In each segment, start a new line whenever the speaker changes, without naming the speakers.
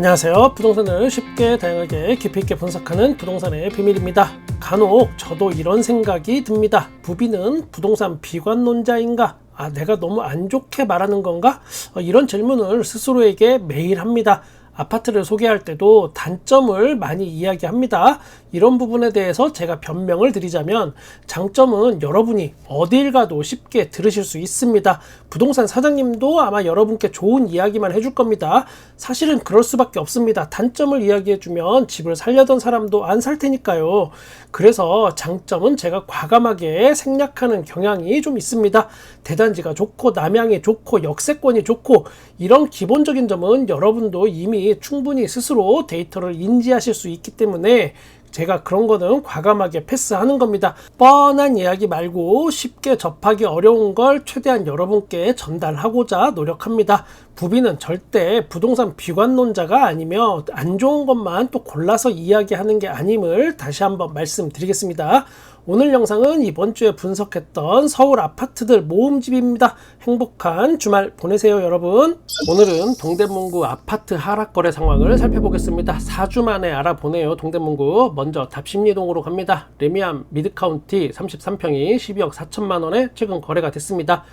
안녕하세요. 부동산을 쉽게 다양하게 깊이 있게 분석하는 부동산의 비밀입니다. 간혹 저도 이런 생각이 듭니다. 부비는 부동산 비관론자인가? 내가 너무 안 좋게 말하는 건가? 이런 질문을 스스로에게 매일 합니다. 아파트를 소개할 때도 단점을 많이 이야기합니다. 이런 부분에 대해서 제가 변명을 드리자면, 장점은 여러분이 어딜 가도 쉽게 들으실 수 있습니다. 부동산 사장님도 아마 여러분께 좋은 이야기만 해줄 겁니다. 사실은 그럴 수밖에 없습니다. 단점을 이야기해주면 집을 살려던 사람도 안 살 테니까요. 그래서 장점은 제가 과감하게 생략하는 경향이 좀 있습니다. 대단지가 좋고 남향이 좋고 역세권이 좋고, 이런 기본적인 점은 여러분도 이미 충분히 스스로 데이터를 인지하실 수 있기 때문에 제가 그런 거는 과감하게 패스하는 겁니다. 뻔한 이야기 말고 쉽게 접하기 어려운 걸 최대한 여러분께 전달하고자 노력합니다. 부비는 절대 부동산 비관론자가 아니며 안 좋은 것만 또 골라서 이야기하는 게 아님을 다시 한번 말씀드리겠습니다. 오늘 영상은 이번 주에 분석했던 서울 아파트들 모음집입니다. 행복한 주말 보내세요, 여러분. 오늘은 동대문구 아파트 하락 거래 상황을 살펴보겠습니다. 4주 만에 알아보네요. 동대문구 먼저 답심리동으로 갑니다. 레미안 미드카운티 33평이 12억 4천만 원에 최근 거래가 됐습니다.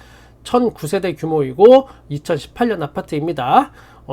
1009세대 규모이고 2018년 아파트입니다.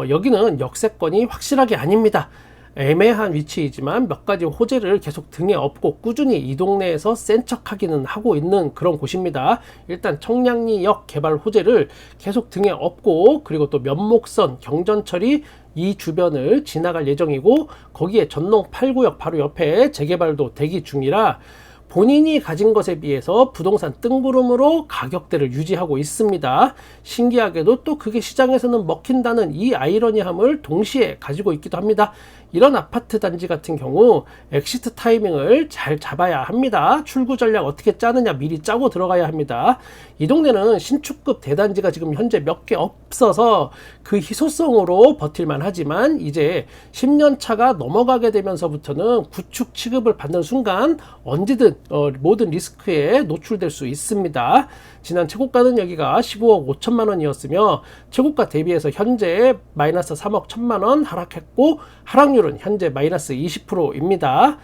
여기는 역세권이 확실하게 아닙니다. 애매한 위치이지만 몇 가지 호재를 계속 등에 업고 꾸준히 이 동네에서 센 척하기는 하고 있는 그런 곳입니다. 일단 청량리역 개발 호재를 계속 등에 업고, 그리고 또 면목선 경전철이 이 주변을 지나갈 예정이고, 거기에 전농 8구역 바로 옆에 재개발도 대기 중이라 본인이 가진 것에 비해서 부동산 뜬구름으로 가격대를 유지하고 있습니다. 신기하게도 또 그게 시장에서는 먹힌다는 이 아이러니함을 동시에 가지고 있기도 합니다. 이런 아파트 단지 같은 경우 엑시트 타이밍을 잘 잡아야 합니다. 출구 전략 어떻게 짜느냐 미리 짜고 들어가야 합니다. 이 동네는 신축급 대단지가 지금 현재 몇 개 없어서 그 희소성으로 버틸만 하지만, 이제 10년 차가 넘어가게 되면서부터는 구축 취급을 받는 순간 언제든 모든 리스크에 노출될 수 있습니다. 지난 최고가는 여기가 15억 5천만 원이었으며 최고가 대비해서 현재 마이너스 3억 1천만 원 하락했고, 하락률은 현재 마이너스 20%입니다.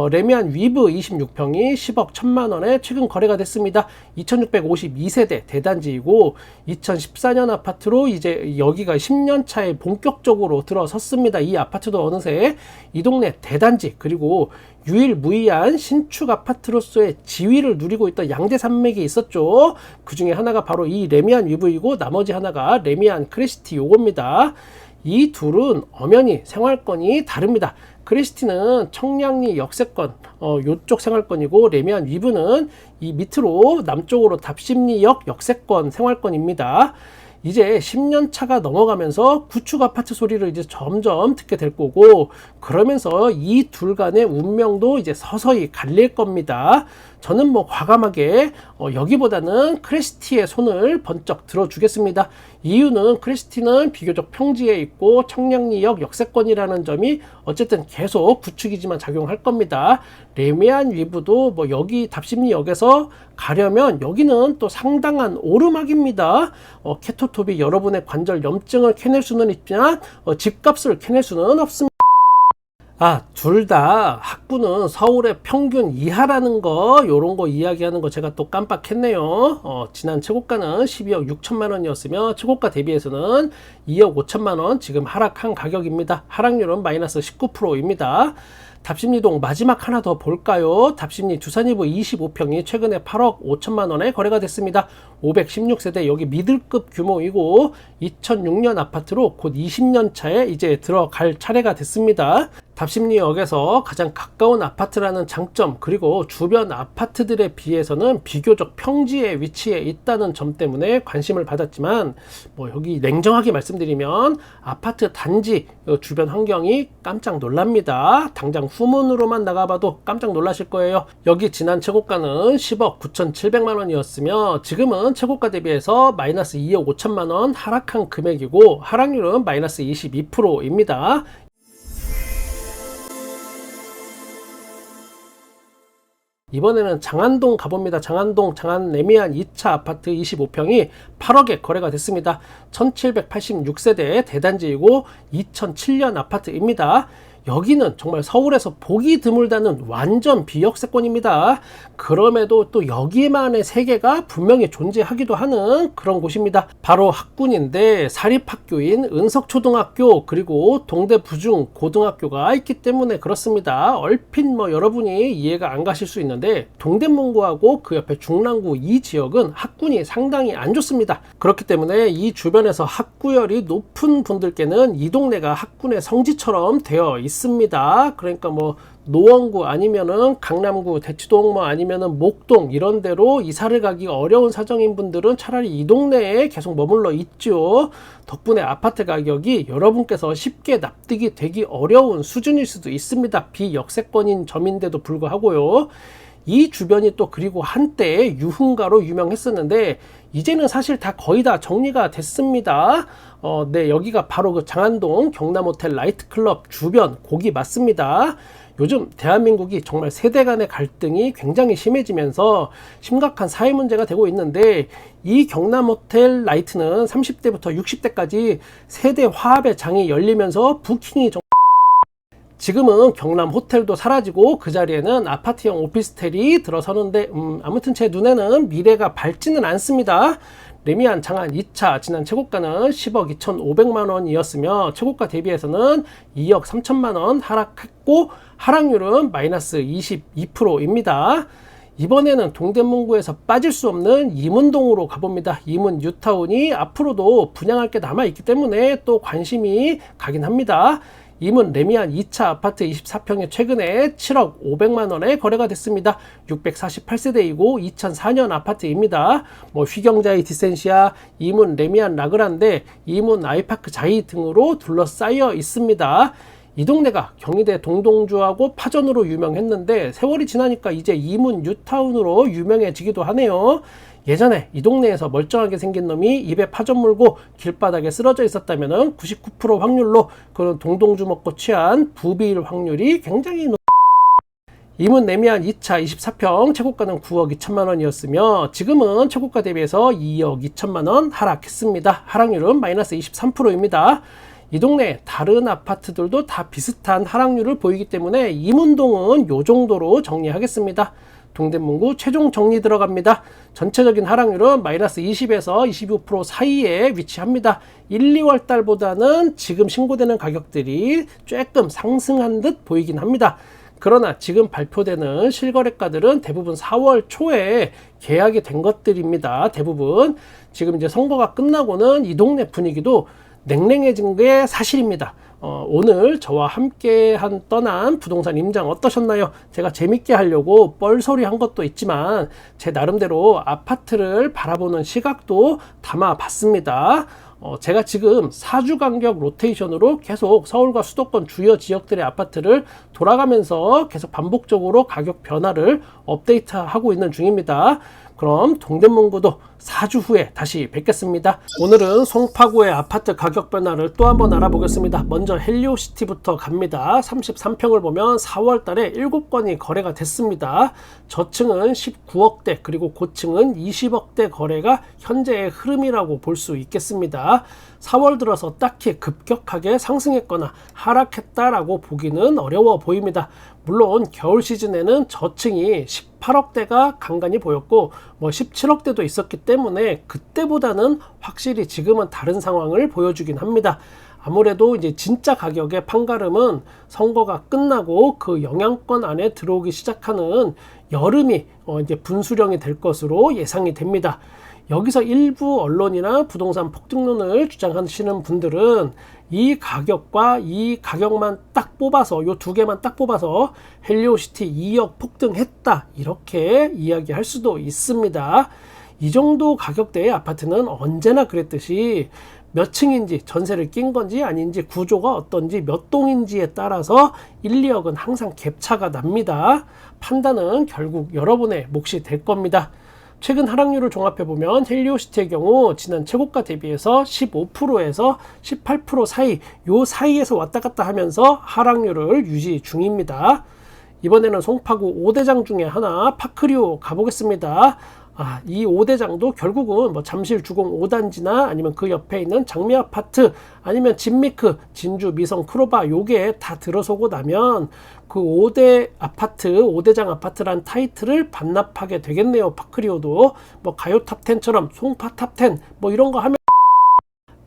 레미안 위브 26평이 10억 1천만 원에 최근 거래가 됐습니다. 2652세대 대단지이고 2014년 아파트로 이제 여기가 10년 차에 본격적으로 들어섰습니다. 이 아파트도 어느새 이 동네 대단지, 그리고 유일무이한 신축 아파트로서의 지위를 누리고 있던 양대 산맥이 있었죠. 그 중에 하나가 바로 이 레미안 위브이고, 나머지 하나가 레미안 크레시티 요겁니다. 이 둘은 엄연히 생활권이 다릅니다. 크레시티는 청량리 역세권 요쪽 생활권이고, 레미안 위브는 이 밑으로 남쪽으로 답심리역 역세권 생활권입니다. 이제 10년 차가 넘어가면서 구축 아파트 소리를 이제 점점 듣게 될 거고, 그러면서 이 둘 간의 운명도 이제 서서히 갈릴 겁니다. 저는 과감하게 여기보다는 크레시티의 손을 번쩍 들어주겠습니다. 이유는 크레시티는 비교적 평지에 있고 청량리역 역세권이라는 점이 어쨌든 계속 구축이지만 작용할 겁니다. 레미안 위브도 여기 답심리역에서 가려면 여기는 또 상당한 오르막입니다. 케토톱이 여러분의 관절 염증을 캐낼 수는 있지만 집값을 캐낼 수는 없습니다. 둘 다 학구는 서울의 평균 이하라는 거, 요런 거 이야기하는 거 제가 또 깜빡했네요. 지난 최고가는 12억 6천만 원이었으며 최고가 대비해서는 2억 5천만 원 지금 하락한 가격입니다. 하락률은 마이너스 19%입니다. 답심리동 마지막 하나 더 볼까요? 답심리 두산이브 25평이 최근에 8억 5천만 원에 거래가 됐습니다. 516세대 여기 미들급 규모이고 2006년 아파트로 곧 20년 차에 이제 들어갈 차례가 됐습니다. 답심리역에서 가장 가까운 아파트라는 장점, 그리고 주변 아파트들에 비해서는 비교적 평지에 위치해 있다는 점 때문에 관심을 받았지만, 여기 냉정하게 말씀드리면 아파트 단지 주변 환경이 깜짝 놀랍니다. 당장 후문으로만 나가봐도 깜짝 놀라실 거예요. 여기 지난 최고가는 10억 9,700만 원이었으며 지금은 최고가 대비해서 마이너스 2억 5천만 원 하락한 금액이고, 하락률은 마이너스 22%입니다. 이번에는 장안동 가봅니다. 장안동 장안 레미안 2차 아파트 25평이 8억에 거래가 됐습니다. 1786세대 대단지이고 2007년 아파트입니다. 여기는 정말 서울에서 보기 드물다는 완전 비역세권입니다. 그럼에도 또 여기만의 세계가 분명히 존재하기도 하는 그런 곳입니다. 바로 학군인데 사립학교인 은석초등학교 그리고 동대부중 고등학교가 있기 때문에 그렇습니다. 얼핏 여러분이 이해가 안 가실 수 있는데 동대문구하고 그 옆에 중랑구 이 지역은 학군이 상당히 안 좋습니다. 그렇기 때문에 이 주변에서 학구열이 높은 분들께는 이 동네가 학군의 성지처럼 되어 있습니다. 그러니까 노원구 아니면은 강남구 대치동 아니면은 목동 이런 데로 이사를 가기 어려운 사정인 분들은 차라리 이 동네에 계속 머물러 있죠. 덕분에 아파트 가격이 여러분께서 쉽게 납득이 되기 어려운 수준일 수도 있습니다. 비역세권인 점인데도 불구하고요. 이 주변이 또 그리고 한때 유흥가로 유명했었는데 이제는 사실 다 거의 다 정리가 됐습니다. 네, 여기가 바로 그 장안동 경남호텔 라이트클럽 주변 거기 맞습니다. 요즘 대한민국이 정말 세대 간의 갈등이 굉장히 심해지면서 심각한 사회 문제가 되고 있는데 이 경남호텔 라이트는 30대부터 60대까지 세대 화합의 장이 열리면서 부킹이 지금은 경남 호텔도 사라지고 그 자리에는 아파트형 오피스텔이 들어서는데 아무튼 제 눈에는 미래가 밝지는 않습니다. 레미안 장안 2차 지난 최고가는 10억 2,500만 원이었으며 최고가 대비해서는 2억 3천만 원 하락했고 하락률은 마이너스 22%입니다. 이번에는 동대문구에서 빠질 수 없는 이문동으로 가봅니다. 이문 뉴타운이 앞으로도 분양할 게 남아있기 때문에 또 관심이 가긴 합니다. 이문 레미안 2차 아파트 24평이 최근에 7억 500만 원에 거래가 됐습니다. 648세대이고 2004년 아파트입니다. 휘경자이 디센시아, 이문 레미안 라그란데, 이문 아이파크 자이 등으로 둘러싸여 있습니다. 이 동네가 경희대 동동주하고 파전으로 유명했는데 세월이 지나니까 이제 이문 뉴타운으로 유명해지기도 하네요. 예전에 이 동네에서 멀쩡하게 생긴 놈이 입에 파전 물고 길바닥에 쓰러져 있었다면 99% 확률로 그런 동동주 먹고 취한 부비일 확률이 굉장히 이문 레미안 2차 24평 최고가는 9억 2천만 원이었으며 지금은 최고가 대비해서 2억 2천만 원 하락했습니다. 하락률은 마이너스 23%입니다. 이 동네 다른 아파트들도 다 비슷한 하락률을 보이기 때문에 이문동은 요 정도로 정리하겠습니다. 동대문구 최종 정리 들어갑니다. 전체적인 하락률은 마이너스 20에서 25% 사이에 위치합니다. 1, 2월 달보다는 지금 신고되는 가격들이 조금 상승한 듯 보이긴 합니다. 그러나 지금 발표되는 실거래가들은 대부분 4월 초에 계약이 된 것들입니다. 대부분 지금 이제 선거가 끝나고는 이 동네 분위기도 냉랭해진 게 사실입니다. 오늘 저와 함께 떠난 부동산 임장 어떠셨나요? 제가 재밌게 하려고 뻘소리 한 것도 있지만 제 나름대로 아파트를 바라보는 시각도 담아봤습니다. 제가 지금 4주 간격 로테이션으로 계속 서울과 수도권 주요 지역들의 아파트를 돌아가면서 계속 반복적으로 가격 변화를 업데이트하고 있는 중입니다. 그럼 동대문구도 4주 후에 다시 뵙겠습니다. 오늘은 송파구의 아파트 가격 변화를 또 한번 알아보겠습니다. 먼저 헬리오시티부터 갑니다. 33평을 보면 4월 달에 7건이 거래가 됐습니다. 저층은 19억대 그리고 고층은 20억대 거래가 현재의 흐름이라고 볼 수 있겠습니다. 4월 들어서 딱히 급격하게 상승했거나 하락했다라고 보기는 어려워 보입니다. 물론 겨울 시즌에는 저층이 18억대가 간간히 보였고 17억대도 있었기 때문에 그때보다는 확실히 지금은 다른 상황을 보여주긴 합니다. 아무래도 이제 진짜 가격의 판가름은 선거가 끝나고 그 영향권 안에 들어오기 시작하는 여름이 이제 분수령이 될 것으로 예상이 됩니다. 여기서 일부 언론이나 부동산 폭등론을 주장하시는 분들은 이 가격과 이 가격만 딱 뽑아서 요 두 개만 딱 뽑아서 헬리오시티 2억 폭등했다 이렇게 이야기할 수도 있습니다. 이 정도 가격대의 아파트는 언제나 그랬듯이 몇 층인지 전세를 낀 건지 아닌지 구조가 어떤지 몇 동인지에 따라서 1, 2억은 항상 갭차가 납니다. 판단은 결국 여러분의 몫이 될 겁니다. 최근 하락률을 종합해보면 헬리오시티의 경우 지난 최고가 대비해서 15%에서 18% 사이 요 사이에서 왔다 갔다 하면서 하락률을 유지 중입니다. 이번에는 송파구 5대장 중에 하나 파크리오 가보겠습니다. 이 5대장도 결국은 뭐 잠실 주공 5단지나 아니면 그 옆에 있는 장미 아파트 아니면 진미크, 진주 미성 크로바 요게 다 들어서고 나면 그 5대 아파트, 5대장 아파트란 타이틀을 반납하게 되겠네요. 파크리오도 뭐 가요 탑10처럼 송파 탑10 뭐 이런 거 하면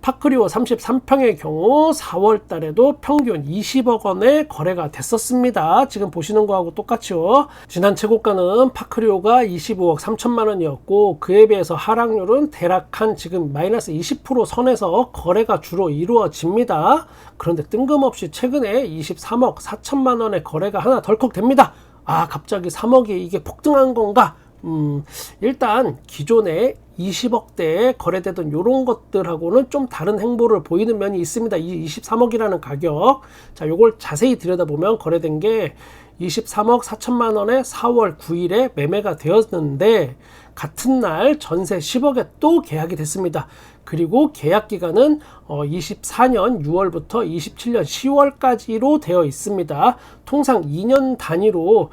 파크리오 33평의 경우 4월 달에도 평균 20억 원의 거래가 됐었습니다. 지금 보시는 거하고 똑같죠. 지난 최고가는 파크리오가 25억 3천만 원이었고 그에 비해서 하락률은 대략 한 지금 마이너스 20% 선에서 거래가 주로 이루어집니다. 그런데 뜬금없이 최근에 23억 4천만 원의 거래가 하나 덜컥 됩니다. 갑자기 3억이 이게 폭등한 건가? 일단 기존에 20억대에 거래되던 이런 것들하고는 좀 다른 행보를 보이는 면이 있습니다. 이 23억이라는 가격. 자, 요걸 자세히 들여다보면 거래된 게 23억 4천만 원에 4월 9일에 매매가 되었는데 같은 날 전세 10억에 또 계약이 됐습니다. 그리고 계약 기간은 24년 6월부터 27년 10월까지로 되어 있습니다. 통상 2년 단위로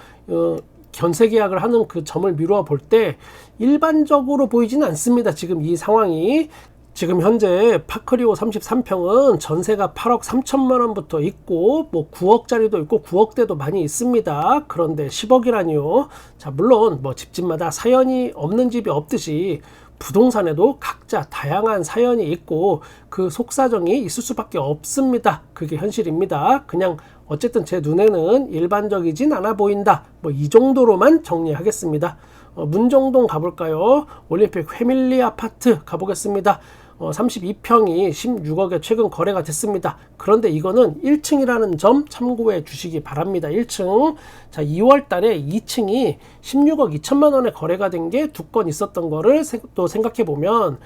견세 계약을 하는 그 점을 미루어 볼 때 일반적으로 보이지는 않습니다. 지금 이 상황이. 지금 현재 파크리오 33평은 전세가 8억 3천만 원부터 있고 뭐 9억짜리도 있고 9억대도 많이 있습니다. 그런데 10억이라니요. 자, 물론 뭐 집집마다 사연이 없는 집이 없듯이 부동산에도 각자 다양한 사연이 있고 그 속사정이 있을 수밖에 없습니다. 그게 현실입니다. 그냥 어쨌든 제 눈에는 일반적이진 않아 보인다. 뭐 이 정도로만 정리하겠습니다. 문정동 가볼까요? 올림픽 패밀리 아파트 가보겠습니다. 32평이 16억에 최근 거래가 됐습니다. 그런데 이거는 1층이라는 점 참고해 주시기 바랍니다. 1층. 자, 2월 달에 2층이 16억 2천만 원에 거래가 된 게 2건 있었던 거를 또 생각해 보면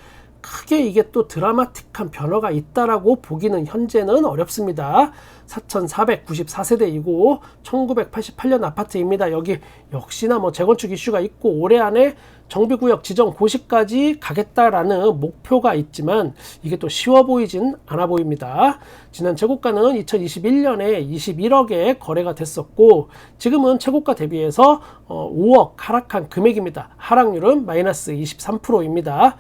크게 이게 또 드라마틱한 변화가 있다라고 보기는 현재는 어렵습니다. 4,494세대이고 1988년 아파트입니다. 여기 역시나 뭐 재건축 이슈가 있고 올해 안에 정비구역 지정 고시까지 가겠다라는 목표가 있지만 이게 또 쉬워 보이진 않아 보입니다. 지난 최고가는 2021년에 21억에 거래가 됐었고 지금은 최고가 대비해서 5억 하락한 금액입니다. 하락률은 마이너스 23%입니다.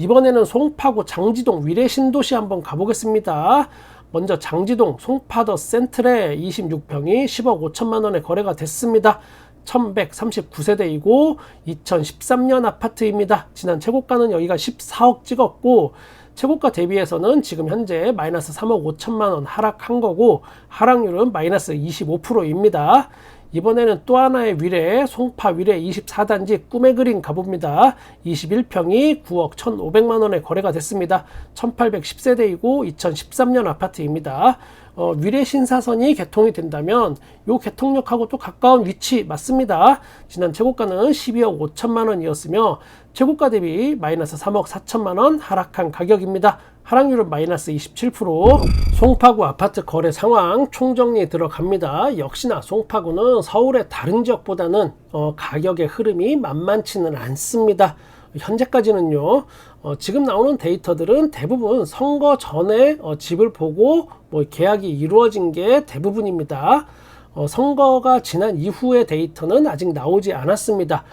이번에는 송파구 장지동 위례신도시 한번 가보겠습니다. 먼저 장지동 송파더 센트레 26평이 10억 5천만 원에 거래가 됐습니다. 1139세대이고 2013년 아파트입니다. 지난 최고가는 여기가 14억 찍었고 최고가 대비해서는 지금 현재 마이너스 3억 5천만 원 하락한 거고 하락률은 마이너스 25%입니다. 이번에는 또 하나의 위례 송파 위례 24단지 꿈의 그린 가봅니다. 21평이 9억 1,500만 원에 거래가 됐습니다. 1810세대이고 2013년 아파트입니다. 위례 신사선이 개통이 된다면 요 개통역하고 또 가까운 위치 맞습니다. 지난 최고가는 12억 5천만 원이었으며 최고가 대비 마이너스 3억 4천만 원 하락한 가격입니다. 하락률은 마이너스 27%. 송파구 아파트 거래 상황 총정리 들어갑니다. 역시나 송파구는 서울의 다른 지역보다는 가격의 흐름이 만만치는 않습니다. 현재까지는요. 지금 나오는 데이터들은 대부분 선거 전에 집을 보고 뭐 계약이 이루어진 게 대부분입니다. 선거가 지난 이후의 데이터는 아직 나오지 않았습니다.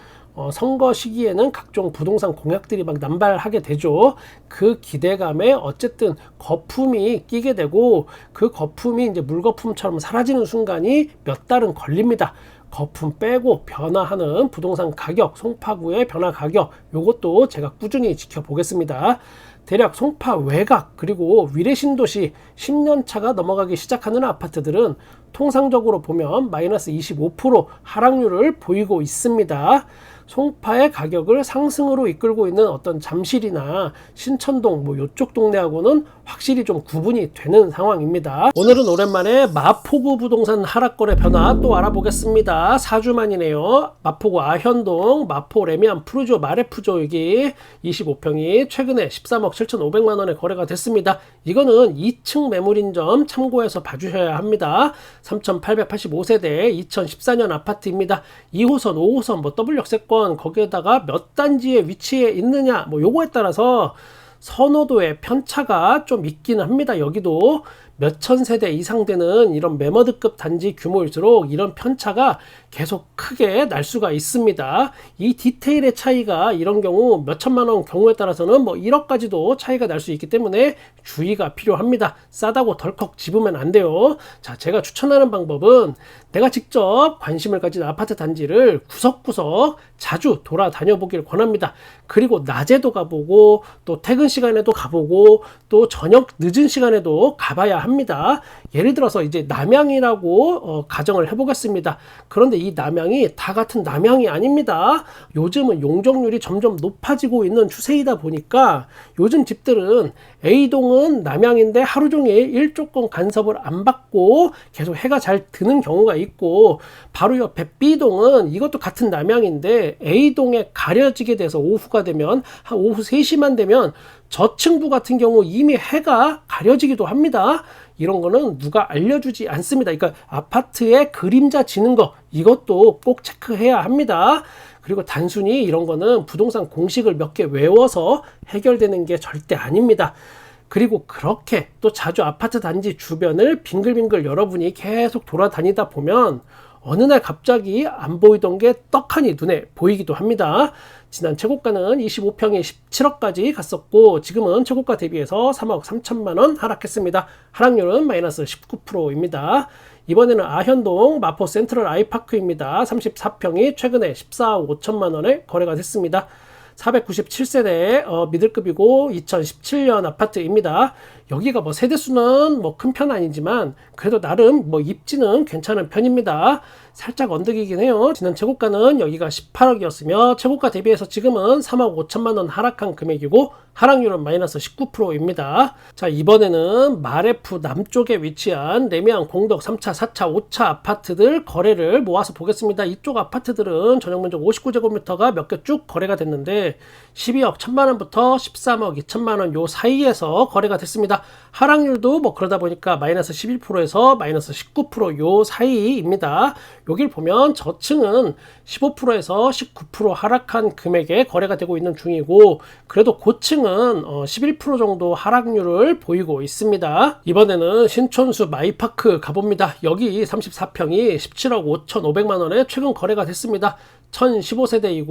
선거 시기에는 각종 부동산 공약들이 막 남발하게 되죠. 그 기대감에 어쨌든 거품이 끼게 되고 그 거품이 이제 물거품처럼 사라지는 순간이 몇 달은 걸립니다. 거품 빼고 변화하는 부동산 가격, 송파구의 변화 가격, 요것도 제가 꾸준히 지켜보겠습니다. 대략 송파 외곽 그리고 위례신도시 10년차가 넘어가기 시작하는 아파트들은 통상적으로 보면 마이너스 25% 하락률을 보이고 있습니다. 송파의 가격을 상승으로 이끌고 있는 어떤 잠실이나 신천동 뭐 이쪽 동네하고는 확실히 좀 구분이 되는 상황입니다. 오늘은 오랜만에 마포구 부동산 하락거래 변화 또 알아보겠습니다. 4주 만이네요. 마포구 아현동 마포 레미안 푸르조 마레푸조 여기 25평이 최근에 13억 7,500만 원에 거래가 됐습니다. 이거는 2층 매물인 점 참고해서 봐주셔야 합니다. 3,885세대 2014년 아파트입니다. 2호선, 5호선, 뭐 W역세권 거기에다가 몇 단지에 위치해 있느냐 뭐 요거에 따라서 선호도의 편차가 좀 있기는 합니다. 여기도 몇천 세대 이상 되는 이런 매머드급 단지 규모일수록 이런 편차가 계속 크게 날 수가 있습니다. 이 디테일의 차이가 이런 경우 몇천만 원 경우에 따라서는 뭐 1억까지도 차이가 날 수 있기 때문에 주의가 필요합니다. 싸다고 덜컥 집으면 안 돼요. 자, 제가 추천하는 방법은 내가 직접 관심을 가진 아파트 단지를 구석구석 자주 돌아다녀 보길 권합니다. 그리고 낮에도 가보고 또 퇴근 시간에도 가보고 또 저녁 늦은 시간에도 가봐야 합니다. 예를 들어서 이제 남양이라고 가정을 해보겠습니다. 그런데 이 남양이 다 같은 남양이 아닙니다. 요즘은 용적률이 점점 높아지고 있는 추세이다 보니까 요즘 집들은 A동은 남양인데 하루 종일 일조권 간섭을 안 받고 계속 해가 잘 드는 경우가 있고, 바로 옆에 B동은 이것도 같은 남양인데 A동에 가려지게 돼서 오후가 되면 한 오후 3시만 되면 저층부 같은 경우 이미 해가 가려지기도 합니다. 이런 거는 누가 알려주지 않습니다. 그러니까 아파트에 그림자 지는 거, 이것도 꼭 체크해야 합니다. 그리고 단순히 이런 거는 부동산 공식을 몇 개 외워서 해결되는 게 절대 아닙니다. 그리고 그렇게 또 자주 아파트 단지 주변을 빙글빙글 여러분이 계속 돌아다니다 보면 어느 날 갑자기 안 보이던 게 떡하니 눈에 보이기도 합니다. 지난 최고가는 25평에 17억까지 갔었고 지금은 최고가 대비해서 3억 3천만 원 하락했습니다. 하락률은 마이너스 19%입니다. 이번에는 아현동 마포 센트럴 아이파크입니다. 34평이 최근에 14억 5천만 원에 거래가 됐습니다. 497세대 미들급이고 2017년 아파트입니다. 여기가 뭐 세대수는 뭐 큰 편 아니지만 그래도 나름 뭐 입지는 괜찮은 편입니다. 살짝 언덕이긴 해요. 지난 최고가는 여기가 18억이었으며 최고가 대비해서 지금은 3억 5천만 원 하락한 금액이고 하락률은 마이너스 19%입니다. 자, 이번에는 마레프 남쪽에 위치한 레미안 공덕 3차, 4차, 5차 아파트들 거래를 모아서 보겠습니다. 이쪽 아파트들은 전용면적 59제곱미터가 몇 개 쭉 거래가 됐는데 12억 1천만 원부터 13억 2천만 원 요 사이에서 거래가 됐습니다. 하락률도 뭐 그러다 보니까 마이너스 11%에서 마이너스 19%요 사이입니다. 여길 보면 저층은 15%에서 19% 하락한 금액에 거래가 되고 있는 중이고 그래도 고층은 11% 정도 하락률을 보이고 있습니다. 이번에는 신촌수 마이파크 가봅니다. 여기 34평이 17억 5,500만 원에 최근 거래가 됐습니다. 1015세대이고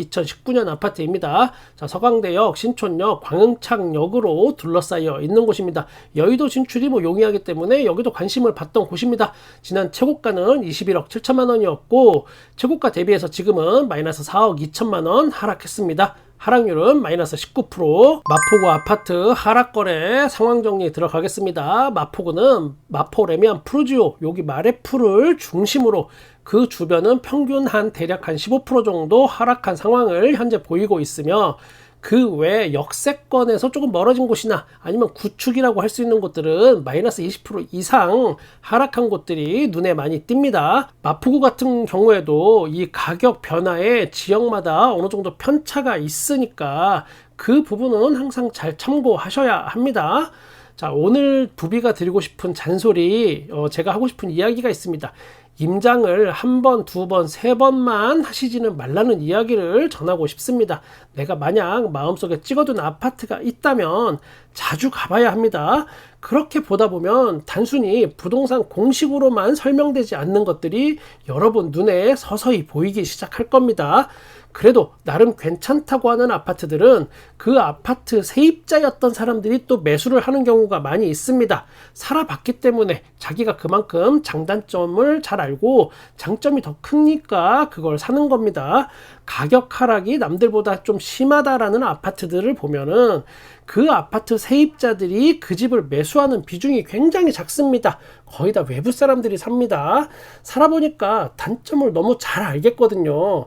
2019년 아파트입니다. 자, 서강대역, 신촌역, 광흥창역으로 둘러싸여 있는 곳입니다. 여의도 진출이 뭐 용이하기 때문에 여기도 관심을 받던 곳입니다. 지난 최고가는 21억 7천만 원이었고 최고가 대비해서 지금은 마이너스 4억 2천만 원 하락했습니다. 하락률은 마이너스 19%. 마포구 아파트 하락거래 상황 정리 들어가겠습니다. 마포구는 마포 레미안 푸르지오 여기 마레프를 중심으로 그 주변은 평균 대략 한 15% 정도 하락한 상황을 현재 보이고 있으며 그 외 역세권에서 조금 멀어진 곳이나 아니면 구축이라고 할 수 있는 곳들은 마이너스 20% 이상 하락한 곳들이 눈에 많이 띕니다. 마포구 같은 경우에도 이 가격 변화에 지역마다 어느 정도 편차가 있으니까 그 부분은 항상 잘 참고하셔야 합니다. 자, 오늘 부비가 드리고 싶은 잔소리, 제가 하고 싶은 이야기가 있습니다. 임장을 한 번, 두 번, 세 번만 하시지는 말라는 이야기를 전하고 싶습니다. 내가 만약 마음속에 찍어둔 아파트가 있다면 자주 가봐야 합니다. 그렇게 보다 보면 단순히 부동산 공식으로만 설명되지 않는 것들이 여러분 눈에 서서히 보이기 시작할 겁니다. 그래도 나름 괜찮다고 하는 아파트들은 그 아파트 세입자였던 사람들이 또 매수를 하는 경우가 많이 있습니다. 살아봤기 때문에 자기가 그만큼 장단점을 잘 알고 장점이 더 크니까 그걸 사는 겁니다. 가격 하락이 남들보다 좀 심하다라는 아파트들을 보면은 그 아파트 세입자들이 그 집을 매수하는 비중이 굉장히 작습니다. 거의 다 외부 사람들이 삽니다. 살아보니까 단점을 너무 잘 알겠거든요.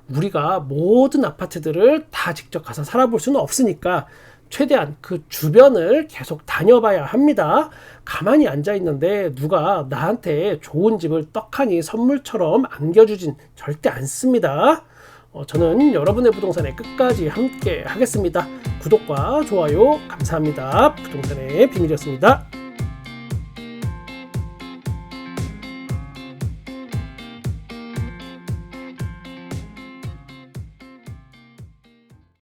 우리가 모든 아파트들을 다 직접 가서 살아볼 수는 없으니까 최대한 그 주변을 계속 다녀봐야 합니다. 가만히 앉아 있는데 누가 나한테 좋은 집을 떡하니 선물처럼 안겨주진 절대 않습니다. 저는 여러분의 부동산에 끝까지 함께 하겠습니다. 구독과 좋아요 감사합니다. 부동산의 비밀이었습니다.